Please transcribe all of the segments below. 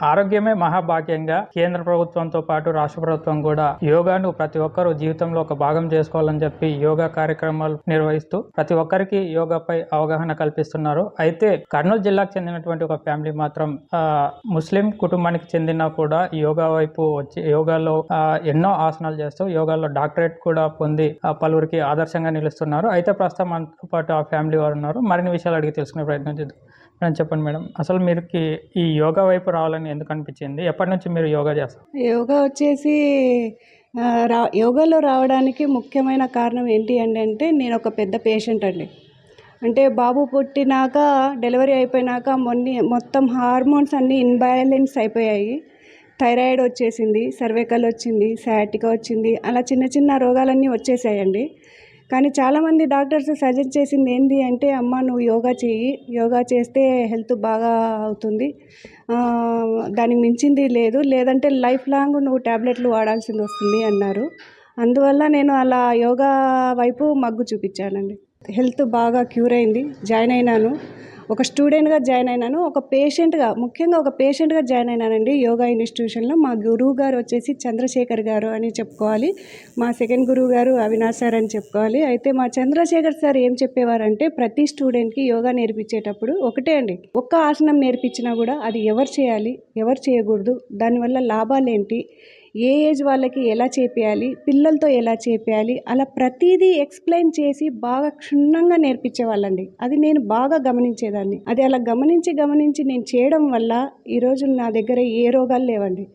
ఆరోగ్యమే మహాభాగ్యంగా కేంద్ర ప్రభుత్వంతో పాటు రాష్ట్ర ప్రభుత్వం కూడా యోగాను ప్రతి ఒక్కరూ జీవితంలో ఒక భాగం చేసుకోవాలని చెప్పి యోగా కార్యక్రమాలు నిర్వహిస్తూ ప్రతి ఒక్కరికి యోగాపై అవగాహన కల్పిస్తున్నారు. అయితే కర్నూలు జిల్లాకు చెందినటువంటి ఒక ఫ్యామిలీ మాత్రం ముస్లిం కుటుంబానికి చెందిన కూడా యోగా వైపు వచ్చి యోగాలో ఎన్నో ఆసనాలు చేస్తూ యోగాలో డాక్టరేట్ కూడా పొంది పలువురికి ఆదర్శంగా నిలుస్తున్నారు. అయితే ప్రస్తుతం మనతో పాటు ఆ ఫ్యామిలీ వారు ఉన్నారు. మరిన్ని విషయాలు అడిగి తెలుసుకునే ప్రయత్నం చేద్దాం. మేడం చెప్పండి మేడం, అసలు మీరు ఈ యోగా వైపు రావాలని ఎందుకు అనిపించింది? ఎప్పటి నుంచి మీరు యోగా చేస్తారు? యోగా వచ్చేసి యోగాలో రావడానికి ముఖ్యమైన కారణం ఏంటి అంటే నేను ఒక పెద్ద పేషెంట్ అండి. అంటే బాబు పుట్టినాక డెలివరీ అయిపోయినాక మొత్తం హార్మోన్స్ అన్నీ ఇన్బ్యాలెన్స్ అయిపోయాయి. థైరాయిడ్ వచ్చేసింది, సర్వైకల్ వచ్చింది, సయాటికా వచ్చింది, అలా చిన్న చిన్న రోగాలన్నీ వచ్చేసాయండి. కానీ చాలామంది డాక్టర్స్ సజెస్ట్ చేసింది ఏంటి అంటే, అమ్మ నువ్వు యోగా చెయ్యి, యోగా చేస్తే హెల్త్ బాగా అవుతుంది, దానికి మించింది లేదు, లేదంటే లైఫ్ లాంగ్ నువ్వు ట్యాబ్లెట్లు వాడాల్సింది వస్తుంది అన్నారు. అందువల్ల నేను అలా యోగా వైపు మగ్గు చూపించానండి. హెల్త్ బాగా క్యూర్ అయింది. జాయిన్ అయినాను, ఒక స్టూడెంట్గా జాయిన్ అయినాను, ముఖ్యంగా ఒక పేషెంట్గా జాయిన్ అయినానండి యోగా ఇన్స్టిట్యూషన్లో. మా గురువు గారు వచ్చేసి చంద్రశేఖర్ గారు అని చెప్పుకోవాలి, మా సెకండ్ గురువు గారు అవినాష్ సార్ అని చెప్పుకోవాలి. అయితే మా చంద్రశేఖర్ సార్ ఏం చెప్పేవారంటే, ప్రతి స్టూడెంట్కి యోగా నేర్పించేటప్పుడు ఒకటే అండి, ఒక్క ఆసనం నేర్పించినా కూడా అది ఎవరు చేయాలి, ఎవరు చేయకూడదు, దానివల్ల లాభాలు ఏంటి, ఏ ఏజ్ వాళ్ళకి ఎలా చేపేయాలి, పిల్లలతో ఎలా చేపేయాలి, అలా ప్రతిదీ ఎక్స్ప్లెయిన్ చేసి బాగా క్షుణ్ణంగా నేర్పించేవాళ్ళండి. అది నేను బాగా గమనించేదాన్ని. అది అలా గమనించి నేను చేయడం వల్ల ఈరోజు నా దగ్గర ఏ రోగాలు లేవండి.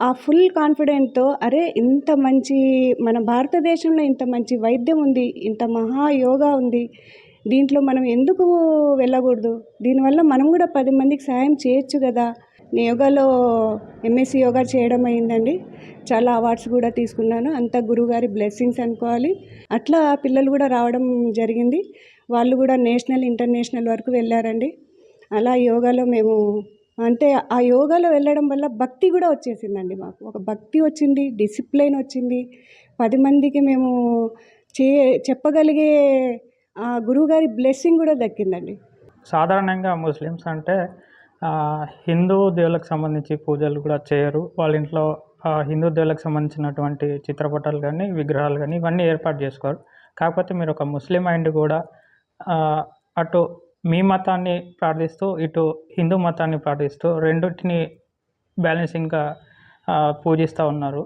ఆ ఫుల్ కాన్ఫిడెంట్తో అరే ఇంత మంచి మన భారతదేశంలో ఇంత మంచి వైద్యం ఉంది, ఇంత మహా యోగా ఉంది, దీంట్లో మనం ఎందుకు వెళ్ళకూడదు, దీనివల్ల మనం కూడా 10 మందికి సాయం చేయొచ్చు కదా. నేను యోగాలో ఎంఎస్సి యోగా చేయడం అయిందండి. చాలా అవార్డ్స్ కూడా తీసుకున్నాను. అంతా గురువుగారి బ్లెస్సింగ్స్ అనుకోవాలి. అట్లా పిల్లలు కూడా రావడం జరిగింది. వాళ్ళు కూడా నేషనల్ ఇంటర్నేషనల్ వరకు వెళ్ళారండి. అలా యోగాలో మేము అంటే ఆ యోగాలో వెళ్ళడం వల్ల భక్తి కూడా వచ్చేసిందండి. మాకు ఒక భక్తి వచ్చింది, డిసిప్లైన్ వచ్చింది, 10 మందికి మేము చెప్పగలిగే ఆ గురువుగారి బ్లెస్సింగ్ కూడా దక్కిందండి. సాధారణంగా ముస్లిమ్స్ అంటే హిందూ దేవులకు సంబంధించి పూజలు కూడా చేయరు. వాళ్ళ ఇంట్లో హిందూ దేవులకు సంబంధించినటువంటి చిత్రపటాలు కానీ విగ్రహాలు కానీ ఇవన్నీ ఏర్పాటు చేసుకోరు. కాకపోతే మీరు ఒక ముస్లిం అయిండి కూడా అటు మీ మతాన్ని ప్రార్థిస్తూ ఇటు హిందూ మతాన్ని ప్రార్థిస్తూ రెండింటిని బ్యాలెన్సింగ్గా పూజిస్తూ ఉన్నారు.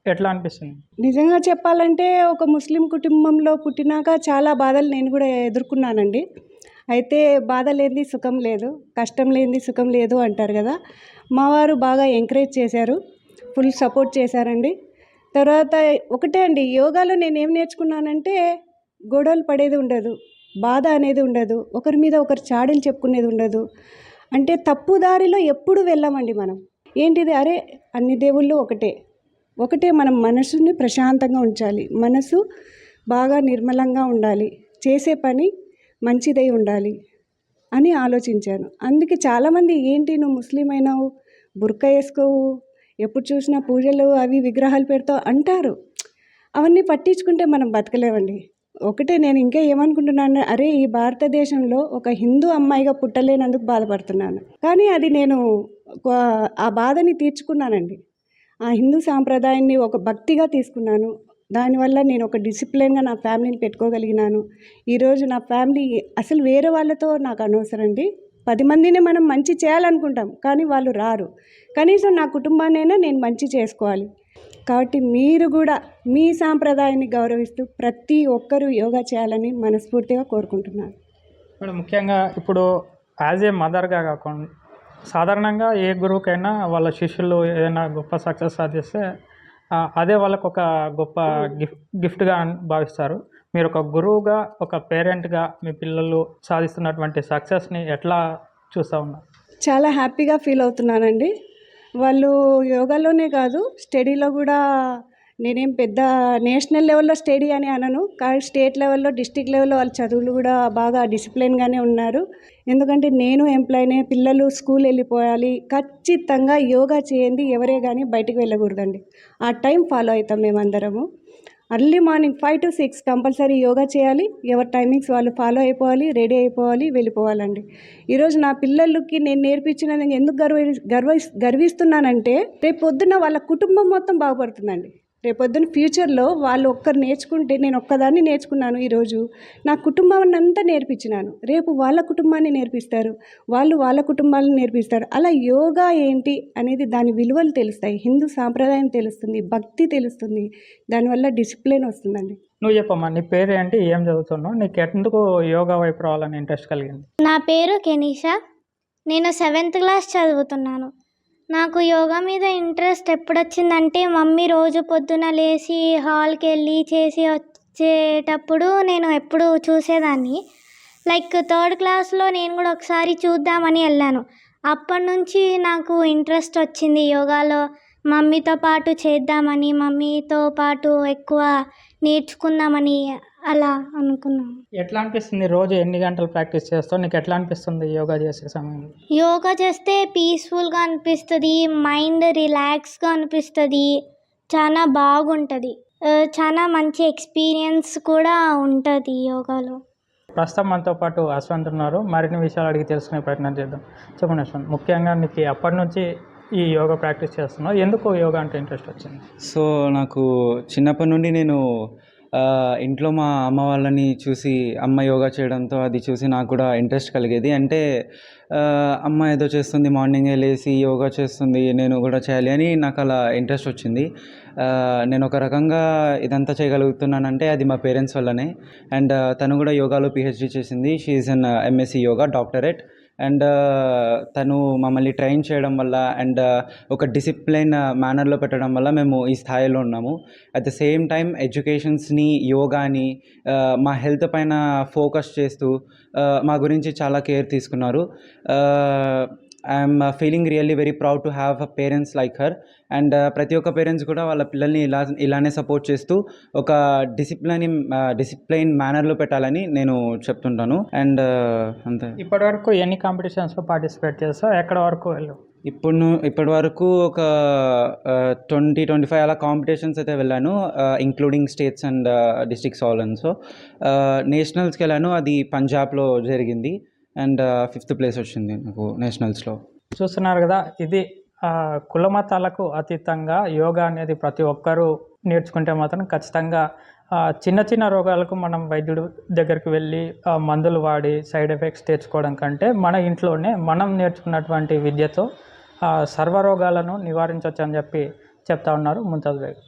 ఎట్లా అనిపిస్తుంది? నిజంగా చెప్పాలంటే ఒక ముస్లిం కుటుంబంలో పుట్టినాక చాలా బాధలు నేను కూడా ఎదుర్కొన్నానండి. అయితే బాధ లేనిది సుఖం లేదు, కష్టం లేనిది సుఖం లేదు అంటారు కదా. మా వారు బాగా ఎంకరేజ్ చేశారు, ఫుల్ సపోర్ట్ చేశారండి. తర్వాత ఒకటే అండి, యోగాలో నేనేం నేర్చుకున్నానంటే గొడవలు పడేది ఉండదు, బాధ అనేది ఉండదు, ఒకరి మీద ఒకరు చాడీలు చెప్పుకునేది ఉండదు. అంటే తప్పు దారిలో ఎప్పుడు వెళ్ళామండి మనం. ఏంటిది, అరే అన్ని దేవుళ్ళు ఒకటే మనం మనసుని ప్రశాంతంగా ఉంచాలి, మనసు బాగా నిర్మలంగా ఉండాలి, చేసే పని మంచిదై ఉండాలి అని ఆలోచించాను. అందుకే చాలామంది ఏంటి నువ్వు ముస్లిం అయినావు, బుర్కా వేసుకోవు, ఎప్పుడు చూసినా పూజలు అవి విగ్రహాలు పెడతావు అంటారు. అవన్నీ పట్టించుకుంటే మనం బతకలేమండి. ఒకటే నేను ఇంకా ఏమనుకుంటున్నాను, అరే ఈ భారతదేశంలో ఒక హిందూ అమ్మాయిగా పుట్టలేనందుకు బాధపడుతున్నాను. కానీ అది నేను ఆ బాధని తీర్చుకున్నానండి. ఆ హిందూ సాంప్రదాయాన్ని ఒక భక్తిగా తీసుకున్నాను. దానివల్ల నేను ఒక డిసిప్లిన్గా నా ఫ్యామిలీని పెట్టుకోగలిగినాను. ఈరోజు నా ఫ్యామిలీ అసలు వేరే వాళ్ళతో నాకు అనవసరం అండి. 10 మందిని మనం మంచి చేయాలనుకుంటాం, కానీ వాళ్ళు రారు. కనీసం నా కుటుంబాన్నైనా నేను మంచి చేసుకోవాలి. కాబట్టి మీరు కూడా మీ సాంప్రదాయాన్ని గౌరవిస్తూ ప్రతి ఒక్కరూ యోగా చేయాలని మనస్ఫూర్తిగా కోరుకుంటున్నాను. ఇప్పుడు ముఖ్యంగా ఇప్పుడు యాజ్ ఏ మదర్గా కాకుండా సాధారణంగా ఏ గురువుకైనా వాళ్ళ శిష్యులు ఏదైనా గొప్ప సక్సెస్ సాధిస్తే అదే వాళ్ళకు ఒక గొప్ప గిఫ్ట్గా భావిస్తారు. మీరు ఒక గురువుగా, ఒక పేరెంట్గా మీ పిల్లలు సాధిస్తున్నటువంటి సక్సెస్ని ఎట్లా చూస్తూ ఉన్నారు? చాలా హ్యాపీగా ఫీల్ అవుతున్నానండి. వాళ్ళు యోగాలోనే కాదు, స్టడీలో కూడా నేనేం పెద్ద నేషనల్ లెవెల్లో స్టడీ అని అనను, కానీ స్టేట్ లెవెల్లో, డిస్ట్రిక్ట్ లెవెల్లో వాళ్ళ చదువులు కూడా బాగా డిసిప్లిన్గానే ఉన్నారు. ఎందుకంటే నేను ఎంప్లాయీనే, పిల్లలు స్కూల్ వెళ్ళిపోయాలి, ఖచ్చితంగా యోగా చేయండి ఎవరే కానీ బయటికి వెళ్ళకూడదండి. ఆ టైం ఫాలో అవుతాం మేమందరము. Early morning 5 to 6 compulsory yoga చేయాలి. ఎవరి టైమింగ్స్ వాళ్ళు ఫాలో అయిపోవాలి, రెడీ అయిపోవాలి, వెళ్ళిపోవాలండి. ఈరోజు నా పిల్లలకి నేను నేర్పించిన నేను ఎందుకు గర్విస్తున్నానంటే రేపు పొద్దున్న వాళ్ళ కుటుంబం మొత్తం బాగుపడుతుందండి. రేపొద్దున ఫ్యూచర్లో వాళ్ళు ఒక్కరు నేర్చుకుంటే, నేను ఒక్కదాన్ని నేర్చుకున్నాను ఈరోజు, నా కుటుంబాన్ని అంతా నేర్పించినాను, రేపు వాళ్ళ కుటుంబాన్ని నేర్పిస్తారు, వాళ్ళు వాళ్ళ కుటుంబాలను నేర్పిస్తారు. అలా యోగా ఏంటి అనేది దాని విలువలు తెలుస్తాయి, హిందూ సాంప్రదాయం తెలుస్తుంది, భక్తి తెలుస్తుంది, దానివల్ల డిసిప్లిన్ వస్తుందండి. నువ్వు చెప్పమ్మా, నీ పేరు ఏంటి, ఏం చదువుతున్నావు, నీకు ఎందుకు యోగా వైపు రావాలని ఇంట్రెస్ట్ కలిగింది? నా పేరు కెనీషా. నేను 7th క్లాస్ చదువుతున్నాను. నాకు యోగా మీద ఇంట్రెస్ట్ ఎప్పుడొచ్చిందంటే మమ్మీ రోజు పొద్దున లేచి హాల్కి వెళ్ళి చేసి వచ్చేటప్పుడు నేను ఎప్పుడు చూసేదాన్ని. లైక్ 3rd క్లాస్లో నేను కూడా ఒకసారి చూద్దామని వెళ్ళాను. అప్పటి నుంచి నాకు ఇంట్రెస్ట్ వచ్చింది యోగాలో. మమ్మీతో పాటు చేద్దామని, మమ్మీతో పాటు ఎక్కువ నేర్చుకుందామని అలా అనుకున్నాను. ఎట్లా అనిపిస్తుంది, రోజు ఎన్ని గంటలు ప్రాక్టీస్ చేస్తావు, నీకు ఎట్లా అనిపిస్తుంది యోగా చేసే సమయంలో? యోగా చేస్తే పీస్ఫుల్గా అనిపిస్తుంది, మైండ్ రిలాక్స్గా అనిపిస్తుంది, చాలా బాగుంటుంది, చాలా మంచి ఎక్స్పీరియన్స్ కూడా ఉంటుంది యోగాలో. ప్రస్తుతం మనతో పాటు అశ్వంత్ ఉన్నారు. మరిన్ని విషయాలు అడిగి తెలుసుకునే ప్రయత్నం చేద్దాం. చెప్పండి అశ్వంత్, ముఖ్యంగా నీకు అప్పటి నుంచి ఈ యోగా ప్రాక్టీస్ చేస్తున్నావు, ఎందుకు యోగా అంటే ఇంట్రెస్ట్ వచ్చింది? సో నాకు చిన్నప్పటి నుండి నేను ఇంట్లో మా అమ్మ వాళ్ళని చూసి, అమ్మ యోగా చేయడంతో అది చూసి నాకు కూడా ఇంట్రెస్ట్ కలిగేది. అంటే అమ్మ ఏదో చేస్తుంది, మార్నింగే లేచి యోగా చేస్తుంది, నేను కూడా చేయాలి అని నాకు అలా ఇంట్రెస్ట్ వచ్చింది. నేను ఒక రకంగా ఇదంతా చేయగలుగుతున్నానంటే అది మా పేరెంట్స్ వల్లనే. అండ్ తను కూడా యోగాలో PhD చేసింది. She is an MSc yoga doctorate. And తను మమ్మల్ని ట్రైన్ చేయడం వల్ల అండ్ ఒక డిసిప్లైన్ మేనర్లో పెట్టడం వల్ల మేము ఈ స్థాయిలో ఉన్నాము. అట్ ద సేమ్ టైం ఎడ్యుకేషన్స్ని, యోగాని, మా హెల్త్ పైన ఫోకస్ చేస్తూ మా గురించి చాలా కేర్ తీసుకున్నారు. I'm feeling really very proud to have parents like her. And ప్రతి ఒక్క పేరెంట్స్ కూడా వాళ్ళ పిల్లల్ని ఇలానే సపోర్ట్ చేస్తూ ఒక డిసిప్లైన్ మేనర్లో పెట్టాలని నేను చెప్తుంటాను. అండ్ అంతే. ఇప్పటి వరకు ఎన్ని కాంపిటీషన్స్లో పార్టిసిపేట్ చేస్తావు, ఎక్కడ వరకు వెళ్ళు? ఇప్పటి వరకు ఒక 20-25 అలా కాంపిటీషన్స్ అయితే వెళ్ళాను, including states and districts all. And so నేషనల్స్కి వెళ్ళాను, అది పంజాబ్లో జరిగింది. అండ్ 5th ప్లేస్ వచ్చింది నాకు నేషనల్స్లో. చూస్తున్నారు కదా, ఇది కుల మతాలకు అతీతంగా యోగా అనేది ప్రతి ఒక్కరూ నేర్చుకుంటే మాత్రం ఖచ్చితంగా చిన్న చిన్న రోగాలకు మనం వైద్యుడి దగ్గరికి వెళ్ళి మందులు వాడి సైడ్ ఎఫెక్ట్స్ తెచ్చుకోవడం కంటే మన ఇంట్లోనే మనం నేర్చుకున్నటువంటి విద్యతో సర్వరోగాలను నివారించవచ్చు అని చెప్పి చెప్తా ఉన్నారు ముంతాజ్ బేగ్.